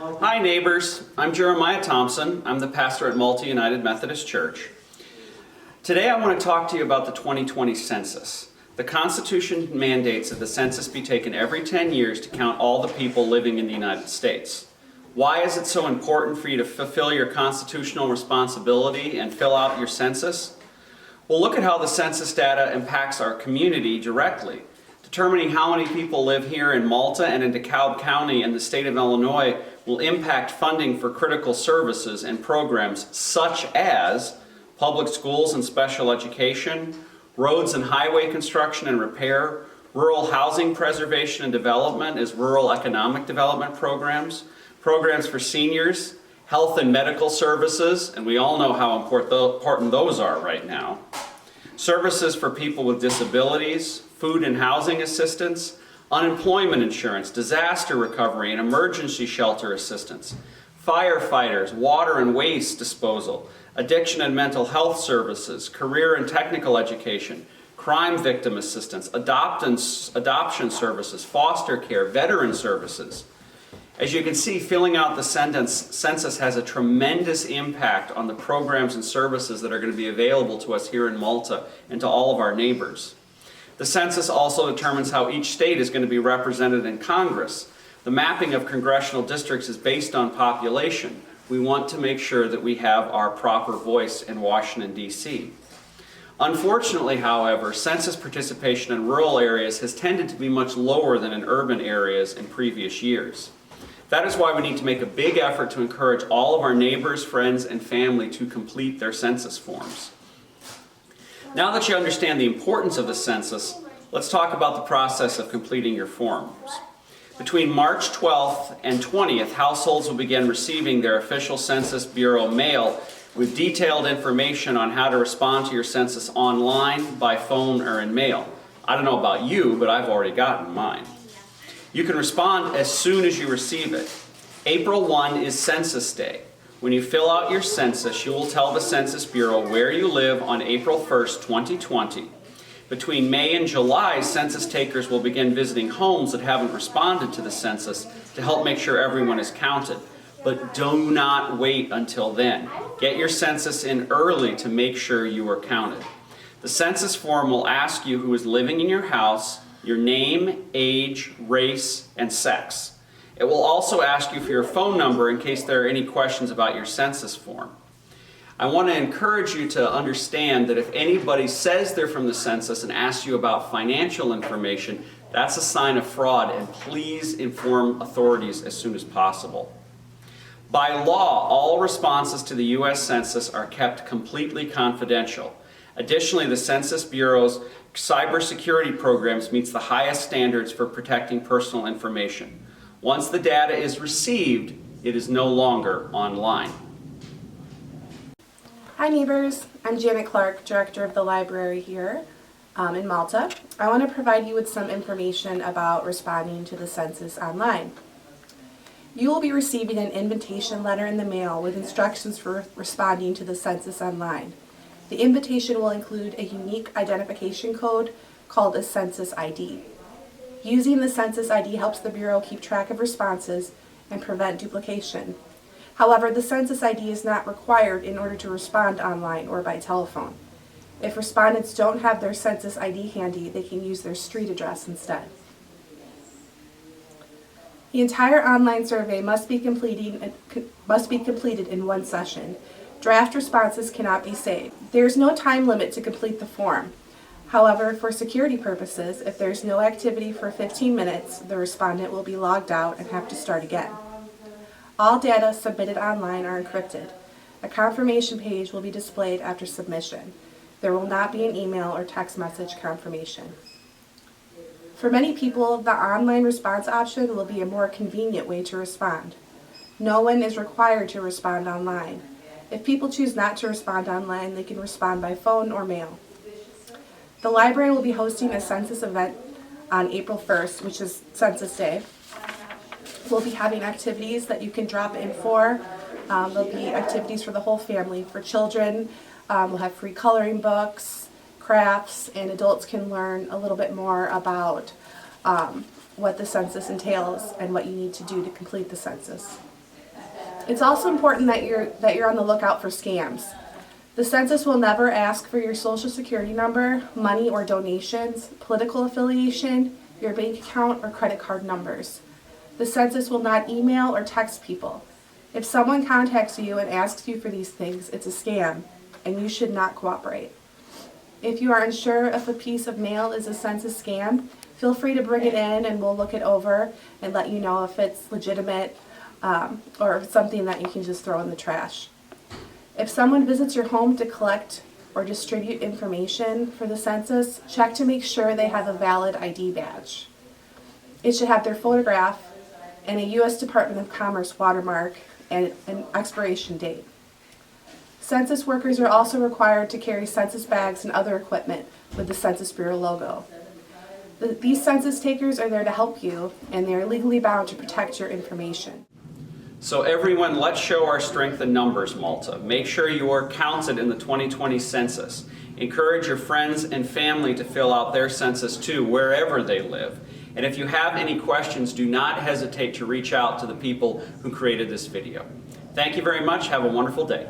Hi neighbors, I'm Jeremiah Thompson. I'm the pastor at Malta United Methodist Church. Today I want to talk to you about the 2020 census. The Constitution mandates that the census be taken every 10 years to count all the people living in the United States. Why is it so important for you to fulfill your constitutional responsibility and fill out your census? Well, look at how the census data impacts our community directly. Determining how many people live here in Malta and in DeKalb County and the state of Illinois will impact funding for critical services and programs such as public schools and special education, roads and highway construction and repair, rural housing preservation and development as rural economic development programs, programs for seniors, health and medical services, and we all know how important those are right now, services for people with disabilities, food and housing assistance, unemployment insurance, disaster recovery and emergency shelter assistance, firefighters, water and waste disposal, addiction and mental health services, career and technical education, crime victim assistance, adoption services, foster care, veteran services. As you can see, filling out the census has a tremendous impact on the programs and services that are going to be available to us here in Malta and to all of our neighbors. The census also determines how each state is going to be represented in Congress. The mapping of congressional districts is based on population. We want to make sure that we have our proper voice in Washington, D.C. Unfortunately, however, census participation in rural areas has tended to be much lower than in urban areas in previous years. That is why we need to make a big effort to encourage all of our neighbors, friends, and family to complete their census forms. Now that you understand the importance of the census, let's talk about the process of completing your forms. Between March 12th and 20th, households will begin receiving their official Census Bureau mail with detailed information on how to respond to your census online, by phone, or in mail. I don't know about you, but I've already gotten mine. You can respond as soon as you receive it. April 1 is Census Day. When you fill out your census, you will tell the Census Bureau where you live on April 1st, 2020. Between May and July, census takers will begin visiting homes that haven't responded to the census to help make sure everyone is counted. But do not wait until then. Get your census in early to make sure you are counted. The census form will ask you who is living in your house, your name, age, race, and sex. It will also ask you for your phone number in case there are any questions about your census form. I want to encourage you to understand that if anybody says they're from the census and asks you about financial information, that's a sign of fraud, and please inform authorities as soon as possible. By law, all responses to the U.S. Census are kept completely confidential. Additionally, the Census Bureau's cybersecurity programs meets the highest standards for protecting personal information. Once the data is received, it is no longer online. Hi neighbors, I'm Janet Clark, Director of the Library here in Malta. I want to provide you with some information about responding to the census online. You will be receiving an invitation letter in the mail with instructions for responding to the census online. The invitation will include a unique identification code called a Census ID. Using the Census ID helps the Bureau keep track of responses and prevent duplication. However, the Census ID is not required in order to respond online or by telephone. If respondents don't have their Census ID handy, they can use their street address instead. The entire online survey must be completed in one session. Draft responses cannot be saved. There is no time limit to complete the form. However, for security purposes, if there's no activity for 15 minutes, the respondent will be logged out and have to start again. All data submitted online are encrypted. A confirmation page will be displayed after submission. There will not be an email or text message confirmation. For many people, the online response option will be a more convenient way to respond. No one is required to respond online. If people choose not to respond online, they can respond by phone or mail. The library will be hosting a census event on April 1st, which is Census Day. We'll be having activities that you can drop in for. There'll be activities for the whole family. For children, we'll have free coloring books, crafts, and adults can learn a little bit more about what the census entails and what you need to do to complete the census. It's also important that you're on the lookout for scams. The census will never ask for your social security number, money or donations, political affiliation, your bank account, or credit card numbers. The census will not email or text people. If someone contacts you and asks you for these things, it's a scam, and you should not cooperate. If you are unsure if a piece of mail is a census scam, feel free to bring it in and we'll look it over and let you know if it's legitimate or something that you can just throw in the trash. If someone visits your home to collect or distribute information for the census, check to make sure they have a valid ID badge. It should have their photograph and a U.S. Department of Commerce watermark and an expiration date. Census workers are also required to carry census bags and other equipment with the Census Bureau logo. These census takers are there to help you, and they are legally bound to protect your information. So everyone, let's show our strength in numbers, Malta. Make sure you are counted in the 2020 census. Encourage your friends and family to fill out their census too, wherever they live. And if you have any questions, do not hesitate to reach out to the people who created this video. Thank you very much. Have a wonderful day.